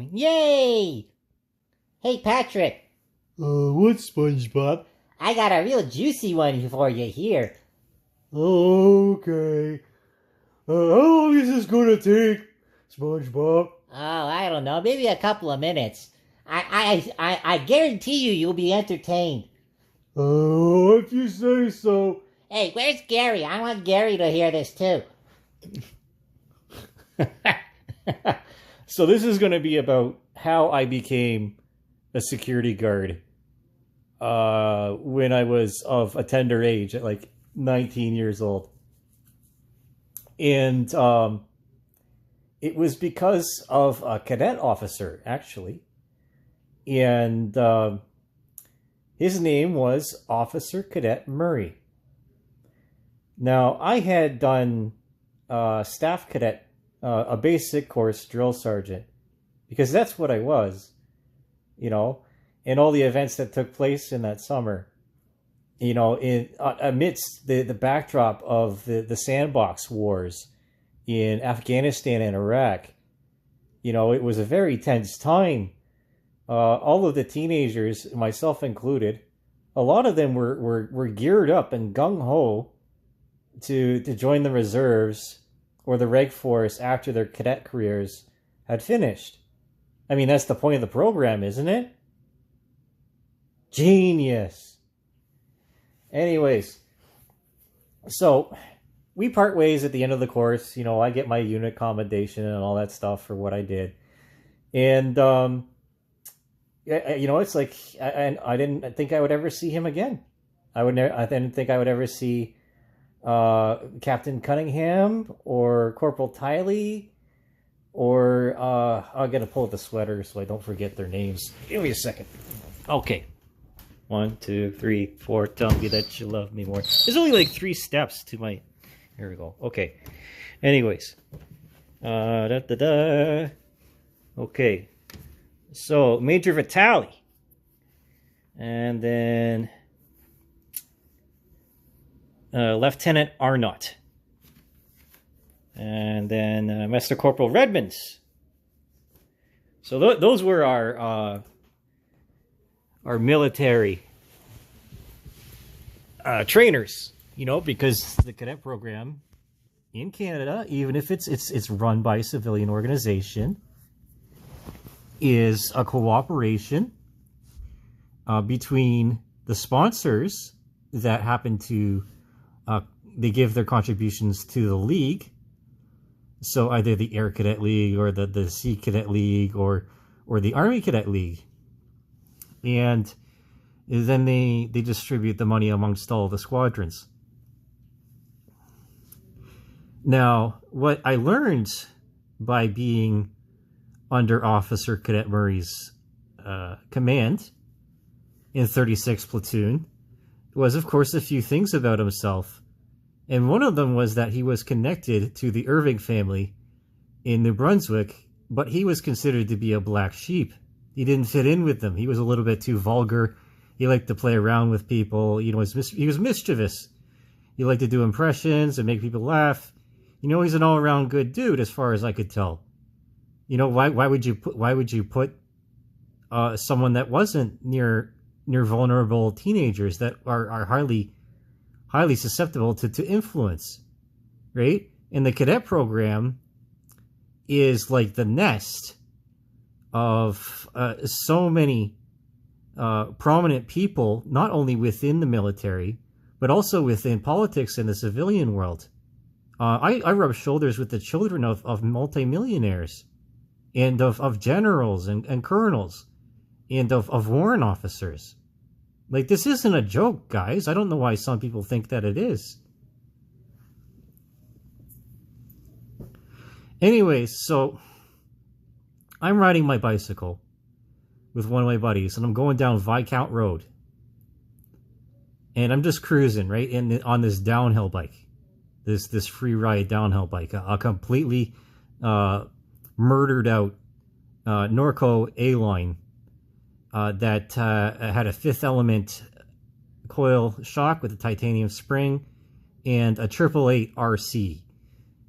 time. Yay! Hey, Patrick. What, SpongeBob? I got a real juicy one for you here. Okay. How long is this gonna take, SpongeBob? Oh, I don't know. Maybe a couple of minutes. I guarantee you'll be entertained. Oh, if you say so. Hey, where's Gary? I want Gary to hear this too. So this is going to be about how I became a security guard when I was of a tender age, at like 19 years old. And it was because of a cadet officer, actually. And his name was Officer Cadet Murray. Now, I had done staff cadet, a basic course drill sergeant, because that's what I was, you know, and all the events that took place in that summer, you know, amidst the backdrop of the sandbox wars in Afghanistan and Iraq. You know, it was a very tense time. All of the teenagers, myself included, a lot of them were geared up and gung-ho to join the reserves or the reg force after their cadet careers had finished. I mean, that's the point of the program, isn't it? Genius. Anyways, so we part ways at the end of the course. You know, I get my unit commendation and all that stuff for what I did. And, you know, it's like, I didn't think I would ever see him again. I didn't think I would ever see Captain Cunningham or Corporal Tiley or I'm gonna pull up the sweater so I don't forget their names. Give me a second. Okay. 1, 2, 3, 4. Tell me that you love me more. There's only like 3 steps to my. Here we go. Okay. Anyways. Okay. So Major Vitale. And then Lieutenant Arnott. And then Master Corporal Redmonds. So those were our military trainers, you know, because the cadet program in Canada, even if it's run by a civilian organization, is a cooperation between the sponsors that happen to they give their contributions to the league. So either the Air Cadet League or the Sea Cadet League or the Army Cadet League. And then they distribute the money amongst all the squadrons. Now, what I learned by being under Officer Cadet Murray's command in 36th Platoon was, of course, a few things about himself. And one of them was that he was connected to the Irving family in New Brunswick, but he was considered to be a black sheep. He didn't fit in with them. He was a little bit too vulgar. He liked to play around with people. You know, he was mischievous. He liked to do impressions and make people laugh. You know, he's an all-around good dude, as far as I could tell. You know, why would you put someone that wasn't near vulnerable teenagers that are highly susceptible to influence, right? And the cadet program is like the nest of so many prominent people, not only within the military, but also within politics and the civilian world. I rub shoulders with the children of multimillionaires and of generals and colonels and of warrant officers. Like, this isn't a joke, guys. I don't know why some people think that it is. Anyways, so I'm riding my bicycle with one of my buddies, and I'm going down Viscount Road. And I'm just cruising, right, on this downhill bike. This free ride downhill bike. A completely murdered out Norco A-line that had a fifth element coil shock with a titanium spring and a 888 RC.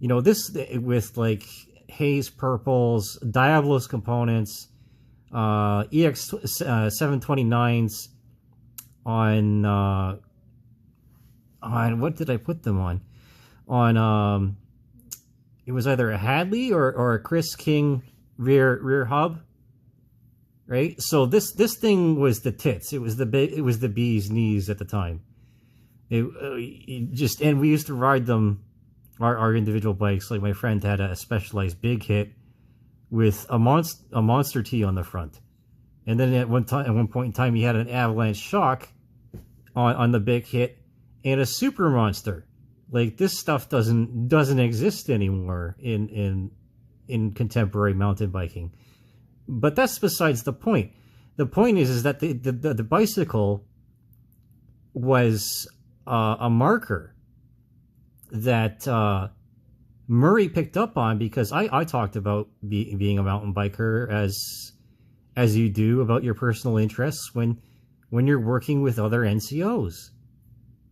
You know, this with like haze purples, Diablos components, EX 729s on what did I put them on? On it was either a Hadley or a Chris King rear hub, right? So this thing was the tits. It was the bee's knees at the time. It just, and we used to ride them, our individual bikes. Like my friend had a specialized big hit with a monster T on the front, and then at one point in time he had an avalanche shock on the big hit and a super monster. Like, this stuff doesn't exist anymore in contemporary mountain biking. But that's besides the point. The point is that the bicycle was a marker that Murray picked up on, because I talked about being a mountain biker as you do about your personal interests when you're working with other NCOs.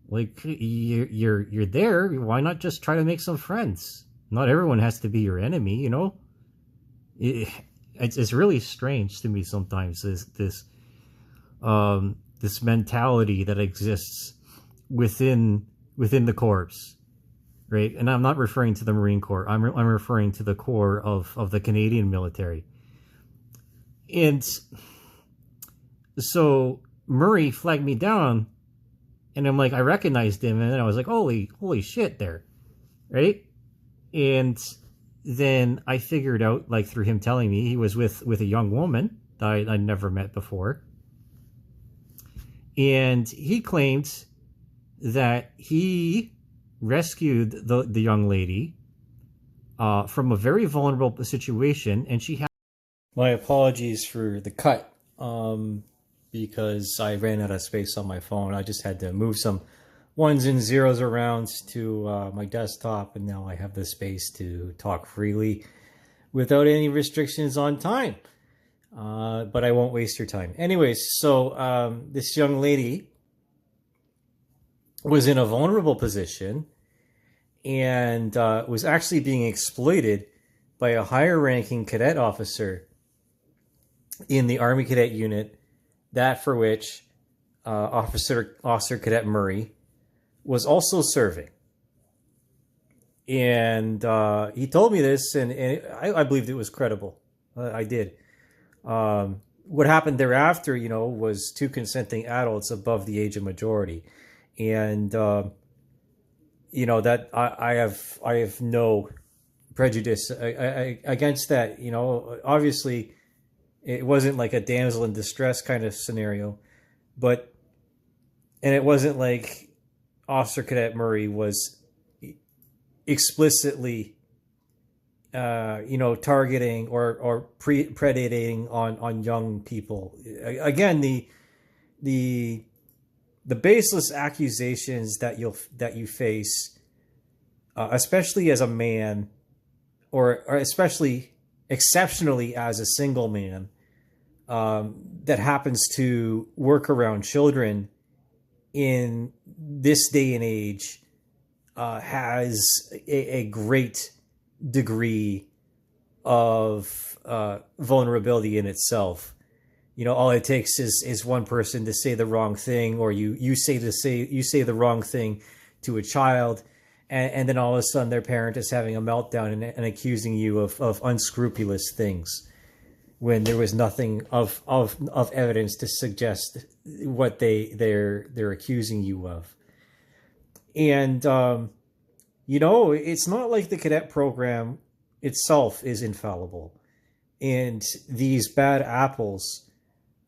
Like, you're there. Why not just try to make some friends? Not everyone has to be your enemy, you know. It's really strange to me sometimes, this mentality that exists within the corps, right? And I'm not referring to the Marine Corps. I'm referring to the core of the Canadian military. And so Murray flagged me down. And I'm like, I recognized him, and then I was like, holy shit there, right? And then I figured out, like, through him telling me, he was with a young woman that I'd never met before. And he claimed that he rescued the young lady from a very vulnerable situation, and she had... My apologies for the cut. Because I ran out of space on my phone. I just had to move some ones and zeros around to my desktop, and now I have the space to talk freely without any restrictions on time. But I won't waste your time. Anyways, so this young lady was in a vulnerable position and was actually being exploited by a higher-ranking cadet officer in the Army Cadet Unit, that for which Officer Cadet Murray was also serving. And he told me this, and I believed it was credible. I did. What happened thereafter, you know, was two consenting adults above the age of majority. And, you know, that I have no prejudice against that. You know, obviously, it wasn't like a damsel in distress kind of scenario, and it wasn't like Officer Cadet Murray was explicitly, you know, targeting or predating on young people. Again, the baseless accusations that you face, especially as a man, or especially exceptionally as a single man, that happens to work around children in this day and age, has a great degree of vulnerability in itself. You know, all it takes is one person to say the wrong thing, or you say the wrong thing to a child, and then all of a sudden their parent is having a meltdown and accusing you of unscrupulous things, when there was nothing of evidence to suggest what they're accusing you of. And you know, it's not like the cadet program itself is infallible. And these bad apples,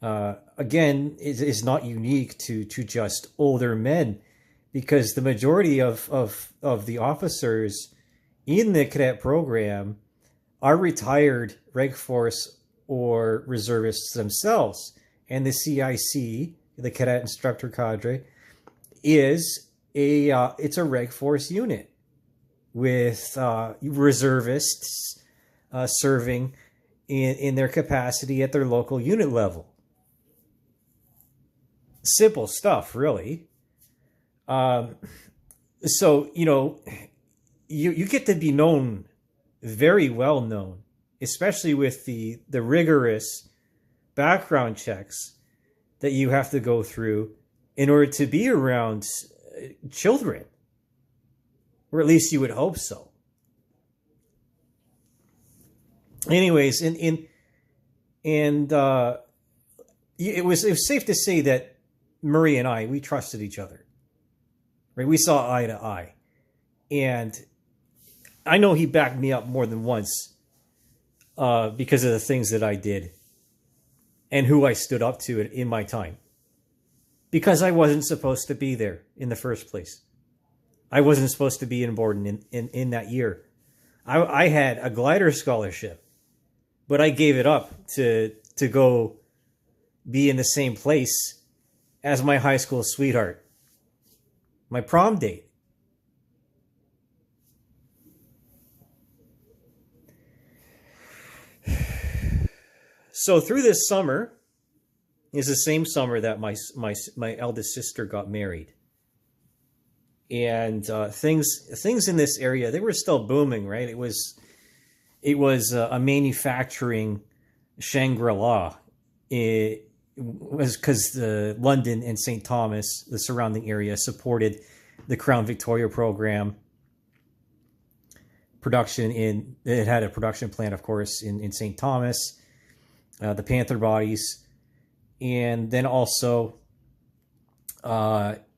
again, is not unique to just older men, because the majority of the officers in the cadet program are retired Reg Force or reservists themselves. And the CIC, the Cadet Instructor Cadre, it's a Reg Force unit with reservists serving in their capacity at their local unit level. Simple stuff, really. So, you know, you get to be known very well known, especially with the rigorous background checks that you have to go through in order to be around children, or at least you would hope so. Anyways, it was safe to say that Murray and I, we trusted each other, right? We saw eye to eye, and I know he backed me up more than once because of the things that I did and who I stood up to in my time. Because I wasn't supposed to be there in the first place. I wasn't supposed to be in Borden in that year. I had a glider scholarship, but I gave it up to go be in the same place as my high school sweetheart, my prom date. So through this summer is the same summer that my eldest sister got married, and things in this area, they were still booming, right? It was a manufacturing Shangri-La. It was because the London and St. Thomas, the surrounding area, supported the Crown Victoria program. It had a production plant, of course, in St. Thomas. The Panther bodies, and then also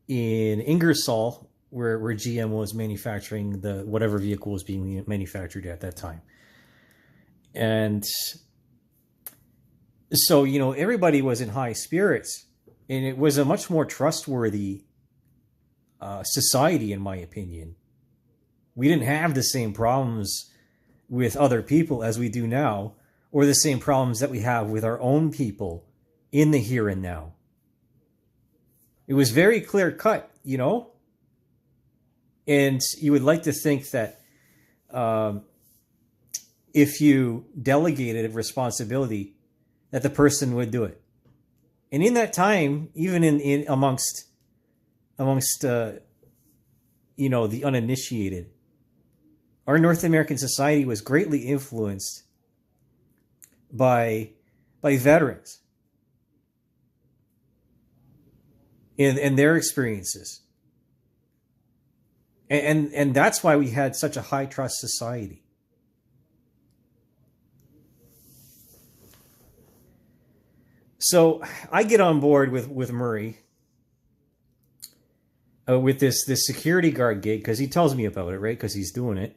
in Ingersoll, where GM was manufacturing the whatever vehicle was being manufactured at that time. And so, everybody was in high spirits, and it was a much more trustworthy society, in my opinion. We didn't have the same problems with other people as we do now, or the same problems that we have with our own people in the here and now. It was very clear cut, and you would like to think that if you delegated responsibility, that the person would do it. And in that time, even in amongst the uninitiated, our North American society was greatly influenced by veterans and their experiences. And that's why we had such a high trust society. So I get on board with Murray with this security guard gig, because he tells me about it, right? Because he's doing it.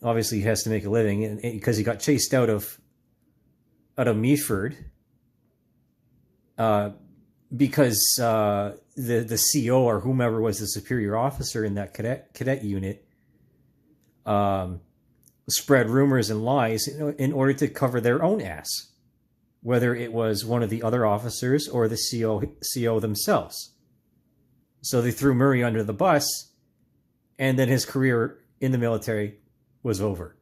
Obviously, he has to make a living, and because he got chased out of Meaford, because the CO or whomever was the superior officer in that cadet unit spread rumors and lies in order to cover their own ass, whether it was one of the other officers or the CO themselves. So they threw Murray under the bus, and then his career in the military was over.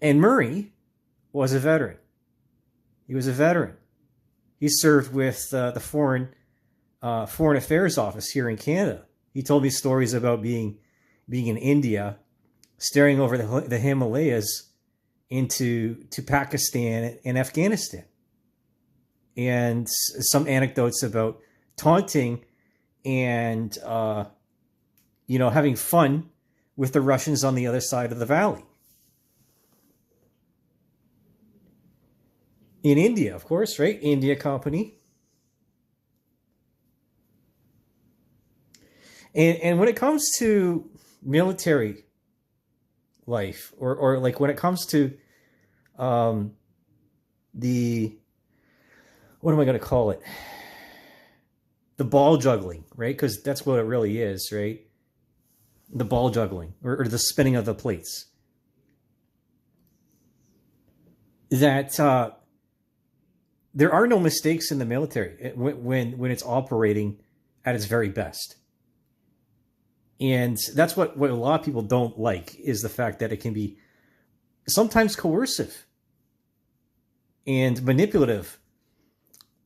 And Murray was a veteran. He was a veteran. He served with the Foreign Affairs Office here in Canada. He told me stories about being in India, staring over the Himalayas to Pakistan and Afghanistan, and some anecdotes about taunting and having fun with the Russians on the other side of the valley. In India, of course, right? India Company. And when it comes to military life, or like when it comes to what am I going to call it? The ball juggling, right? Because that's what it really is, right? The ball juggling, or the spinning of the plates. That there are no mistakes in the military when it's operating at its very best. And that's what a lot of people don't like, is the fact that it can be sometimes coercive and manipulative.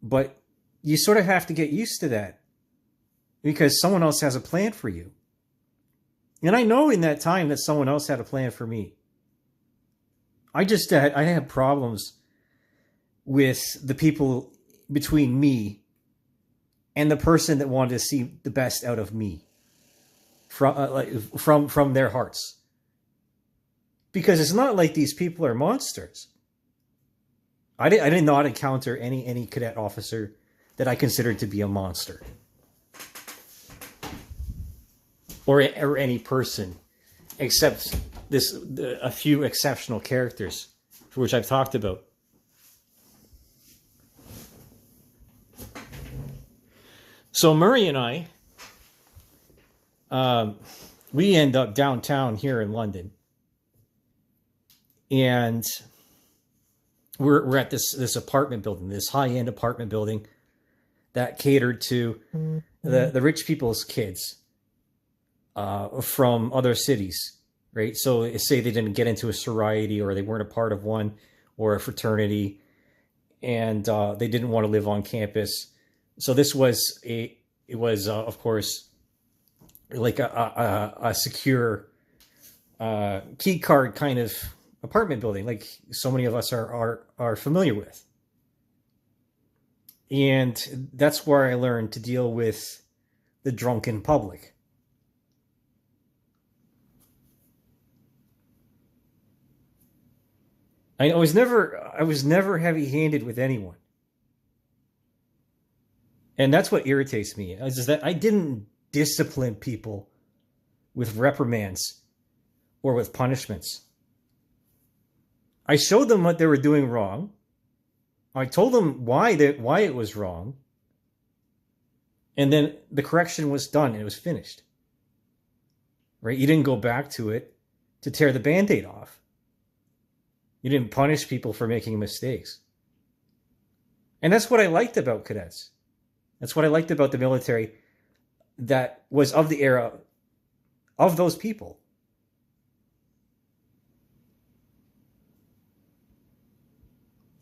But you sort of have to get used to that, because someone else has a plan for you. And I know in that time that someone else had a plan for me. I have problems with the people between me and the person that wanted to see the best out of me from their hearts. Because it's not like these people are monsters. I did not encounter any cadet officer that I considered to be a monster. Or any person, except a few exceptional characters, for which I've talked about. So Murray and I, we end up downtown here in London, and we're at this apartment building, this high-end apartment building that catered to the rich people's kids from other cities, right? So say they didn't get into a sorority, or they weren't a part of one, or a fraternity, and they didn't want to live on campus. So this was of course like a secure key card kind of apartment building, like so many of us are familiar with. And that's where I learned to deal with the drunken public. I was never heavy-handed with anyone. And that's what irritates me, is that I didn't discipline people with reprimands or with punishments. I showed them what they were doing wrong. I told them why it was wrong. And then the correction was done and it was finished. Right? You didn't go back to it to tear the Band-Aid off. You didn't punish people for making mistakes. And that's what I liked about cadets. That's what I liked about the military that was of the era of those people.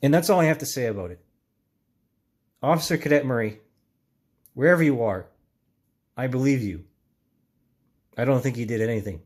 And that's all I have to say about it. Officer Cadet Murray, wherever you are, I believe you. I don't think you did anything.